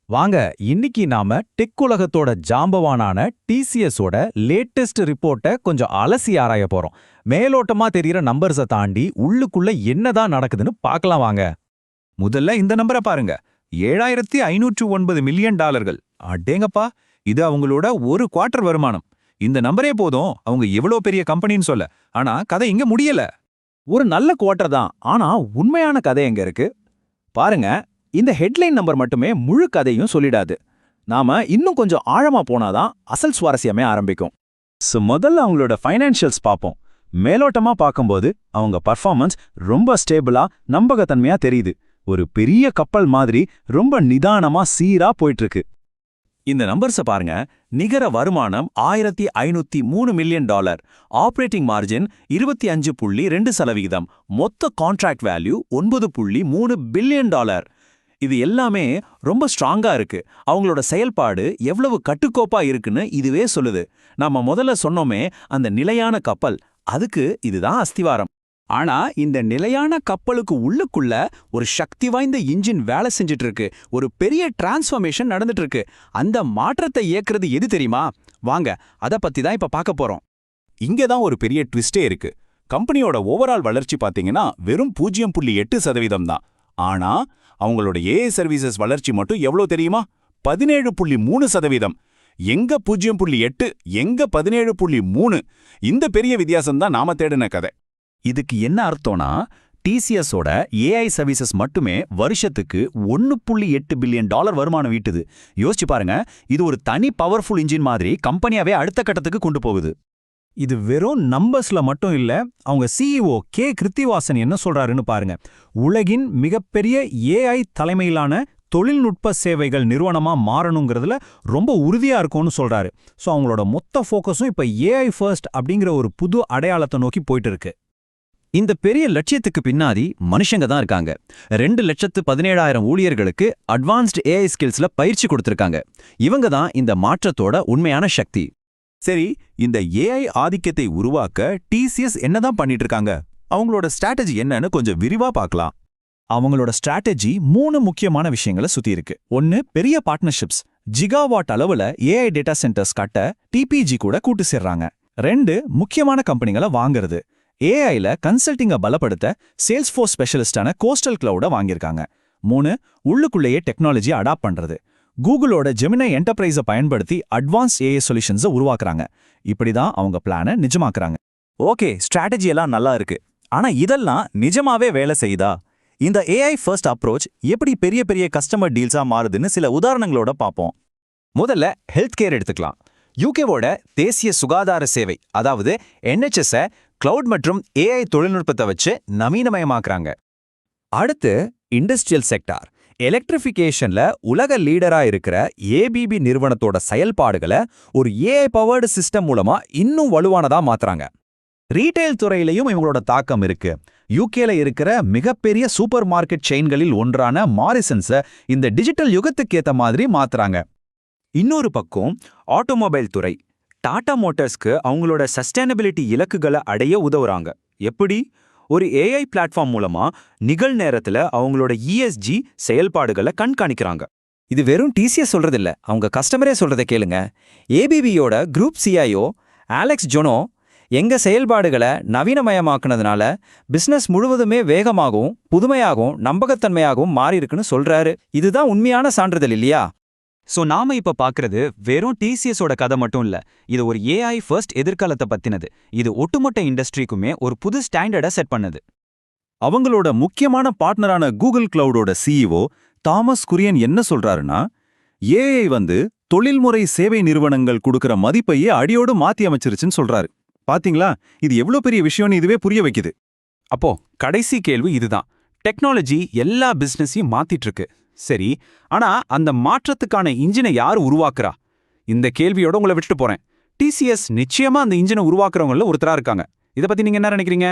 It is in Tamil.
வாங்க இன்னைக்கு நாம டெக் உலகத்தோட ஜாம்பவானான டிசிஎஸோட லேட்டஸ்ட் ரிப்போர்ட்டை கொஞ்சம் அலசி ஆராய போறோம். மேலோட்டமா தெரியற நம்பர்ஸை தாண்டி உள்ளுக்குள்ள என்னதான் நடக்குதுன்னு பார்க்கலாம் வாங்க. முதல்ல இந்த நம்பரை பாருங்க. 7509 மில்லியன் டாலர்கள். அடேங்கப்பா, இது அவங்களோட ஒரு குவார்ட்டர் வருமானம். இந்த நம்பரே போதும் அவங்க எவ்வளோ பெரிய கம்பெனின்னு சொல்ல. ஆனா கதை இங்க முடியல. ஒரு நல்ல குவார்ட்டர் தான், ஆனா உண்மையான கதை எங்க இருக்கு பாருங்க. இந்த ஹெட்லைன் நம்பர் மட்டுமே முழு கதையும் சொல்லிடாது. நாம இன்னும் கொஞ்சம் ஆழமா போனாதான் அசல் சுவாரஸ்யமே ஆரம்பிக்கும். முதல்ல அவங்களோட ஃபைனான்ஷியல்ஸ் பார்ப்போம். மேலோட்டமா பார்க்கும்போது அவங்க பர்ஃபார்மன்ஸ் ரொம்ப ஸ்டேபிளா, நம்பகத்தன்மையா தெரியுது. ஒரு பெரிய கப்பல் மாதிரி ரொம்ப நிதானமா சீரா போயிட்டு இருக்கு. இந்த நம்பர்ஸை பாருங்க. நிகர வருமானம் 1503 மில்லியன் டாலர், ஆப்ரேட்டிங் மார்ஜின் 25.2%, மொத்த கான்ட்ராக்ட் வேல்யூ 9.3 பில்லியன் டாலர். இது எல்லாமே ரொம்ப ஸ்ட்ராங்கா இருக்கு. அவங்களோட செயல்பாடு எவ்வளவு கட்டுக்கோப்பா இருக்குன்னு இதுவே சொல்லுது. நாம முதல்ல சொன்னோமே, அந்த நிலையான கப்பல், அதுக்கு இதுதான் அஸ்திவாரம். ஆனா இந்த நிலையான கப்பலுக்கு உள்ளுக்குள்ள ஒரு சக்தி வாய்ந்த இன்ஜின் வேலை செஞ்சுட்டு இருக்கு. ஒரு பெரிய டிரான்ஸ்ஃபர்மேஷன் நடந்துட்டு இருக்கு. அந்த மாற்றத்தை இயக்குறது எது தெரியுமா? வாங்க அத பத்தி தான் இப்ப பார்க்க போறோம். இங்கதான் ஒரு பெரிய ட்விஸ்டே இருக்கு. கம்பெனியோட ஓவரால் வளர்ச்சி பாத்தீங்கன்னா வெறும் 0.8% தான். ஆனா அவங்களோட ஏஐ சர்வீசஸ் வளர்ச்சி மட்டும் எவ்வளவு தெரியுமா? 17.3%. எங்க 0.8, எங்க 17.3? இந்த பெரிய வித்தியாசம் தான் நாம தேடின கதை. இதுக்கு என்ன அர்த்தம்னா, டிசிஎஸோட ஏஐ சர்வீசஸ் மட்டுமே வருஷத்துக்கு 1.8 பில்லியன் டாலர் வருமானம் ஈட்டுது. யோசிச்சு பாருங்க, இது ஒரு தனி பவர்ஃபுல் இன்ஜின் மாதிரி கம்பெனியாவே அடுத்த கட்டத்துக்கு கொண்டு போகுது. இது வெறும் நம்பர்ஸ்ல மட்டும் இல்ல. அவங்க சிஇஓ கே கிருத்திவாசன் என்ன சொல்றாருன்னு பாருங்க. உலகின் மிகப்பெரிய ஏஐ தலைமையிலான தொழில்நுட்ப சேவைகள் நிறுவனமா மாறணுங்கிறதுல ரொம்ப உறுதியா இருக்கும்னு சொல்றாரு. ஸோ அவங்களோட மொத்த ஃபோக்கஸும் இப்ப ஏஐ ஃபர்ஸ்ட் அப்படிங்கிற ஒரு புது அடையாளத்தை நோக்கி போயிட்டு இருக்கு. இந்த பெரிய லட்சியத்துக்கு பின்னாடி மனுஷங்க தான் இருக்காங்க. 2,17,000 ஊழியர்களுக்கு அட்வான்ஸ்டு ஏஐ ஸ்கில்ஸ்ல பயிற்சி கொடுத்திருக்காங்க. இவங்க தான் இந்த மாற்றத்தோட உண்மையான சக்தி. சரி, இந்த ஏஐ ஆதிக்கத்தை உருவாக்க டிசிஎஸ் என்னதான் பண்ணிட்டு இருக்காங்க? அவங்களோட ஸ்ட்ராட்டஜி என்னன்னு கொஞ்சம் விரிவா பார்க்கலாம். அவங்களோட ஸ்ட்ராட்டஜி 3 முக்கியமான விஷயங்களை சுத்தி இருக்கு. ஒன்னு, பெரிய பார்ட்னர்ஷிப்ஸ். ஜிகாவாட் அளவுல ஏஐ டேட்டா சென்டர்ஸ் கட்ட டிபிஜி கூட கூட்டு சேர்றாங்க. 2, முக்கியமான கம்பெனிகளை வாங்குறது. ஏஐல கன்சல்டிங்கை பலப்படுத்த சேல்ஸ்ஃபோர்ஸ் ஸ்பெஷலிஸ்டான கோஸ்டல் கிளவுட வாங்கியிருக்காங்க. 3, உள்ளுக்குள்ளேயே டெக்னாலஜி அடாப்ட் பண்றது. கூகுளோட ஜெமினை என்டர்பிரைஸை பயன்படுத்தி அட்வான்ஸ் ஏஐ சொல்யூஷன்ஸை உருவாக்குறாங்க. இப்படிதான் அவங்க பிளானை நிஜமாக்குறாங்க. ஓகே, ஸ்ட்ராட்டஜி எல்லாம் நல்லா இருக்கு. ஆனா இதெல்லாம் நிஜமாவே வேலை செய்யுதா? இந்த ஏஐ ஃபர்ஸ்ட் அப்ரோச் எப்படி பெரிய பெரிய கஸ்டமர் டீல்ஸா மாறுதுன்னு சில உதாரணங்களோட பார்ப்போம். முதல்ல ஹெல்த் கேர் எடுத்துக்கலாம். யூகேவோட தேசிய சுகாதார சேவை, அதாவது என்ஹெச்எஸ், கிளவுட் மற்றும் ஏஐ தொழில்நுட்பத்தை வச்சு நவீனமயமாக்குறாங்க. அடுத்து இண்டஸ்ட்ரியல் செக்டார். எலக்ட்ரிஃபிகேஷன்ல உலக லீடரா இருக்கிற ஏபிபி நிறுவனத்தோட செயல்பாடுகளை ஒரு ஏஐ பவர்டு சிஸ்டம் மூலமா இன்னும் வலுவானதா மாத்துறாங்க. ரீட்டைல் துறையிலையும் இவங்களோட தாக்கம் இருக்கு. யூகேல இருக்கிற மிகப்பெரிய சூப்பர் மார்க்கெட் செயின்களில் ஒன்றான மாரிசன்ஸை இந்த டிஜிட்டல் யுகத்துக்கு ஏத்த மாதிரி மாத்துறாங்க. இன்னொரு பக்கம் ஆட்டோமொபைல் துறை. டாடா மோட்டார்ஸ்க்கு அவங்களோட சஸ்டைனபிலிட்டி இலக்குகளை அடைய உதவுறாங்க. எப்படி? ஒரு ஏஐ பிளாட்ஃபார்ம் மூலமா நிகழ்நேரத்துல அவங்களோட இஎஸ்ஜி செயல்பாடுகளை கண்காணிக்கிறாங்க. இது வெறும் டிசிஎஸ் சொல்றதில்ல, அவங்க கஸ்டமரே சொல்றதை கேளுங்க. ஏபிபியோட குரூப் சிஐஓ அலெக்ஸ் ஜொனோ எங்க செயல்பாடுகளை நவீனமயமாக்குனதுனால பிசினஸ் முழுவதுமே வேகமாகவும் புதுமையாகவும் நம்பகத்தன்மையாகவும் மாறி இருக்குன்னு சொல்றாரு. இதுதான் உண்மையான சான்றிதழ் இல்லையா? சோ நாம இப்ப பாக்குறது வெறும் டிசிஎஸோட கதை மட்டும் இல்ல. இது ஒரு ஏஐ ஃபர்ஸ்ட் எதிர்காலத்தை பத்தினது. இது ஒட்டுமொத்த இண்டஸ்ட்ரிக்குமே ஒரு புது ஸ்டாண்டர்டை செட் பண்ணுது. அவங்களோட முக்கியமான பார்ட்னரான கூகுள் கிளவுடோட சிஇஓ தாமஸ் குரியன் என்ன சொல்றாருன்னா, ஏஐ தொழில்முறை சேவை நிறுவனங்கள் கொடுக்கிற மதிப்பையே அடியோடு மாத்தி அமைச்சிருச்சுன்னு சொல்றாரு. பாத்தீங்களா, இது எவ்வளவு பெரிய விஷயம்னு இதுவே புரிய வைக்குது. அப்போ கடைசி கேள்வி இதுதான். டெக்னாலஜி எல்லா பிசினஸையும் மாத்திட்டு இருக்கு, சரி. ஆனா அந்த மாற்றத்துக்கான இன்ஜினை யார் உருவாக்குறா? இந்த கேள்வியோட உங்களை விட்டுட்டு போறேன். டிசிஎஸ் நிச்சயமா அந்த இன்ஜினை உருவாக்குறவங்கள ஒருத்தரா இருக்காங்க. இதை பத்தி நீங்க என்ன நினைக்கிறீங்க?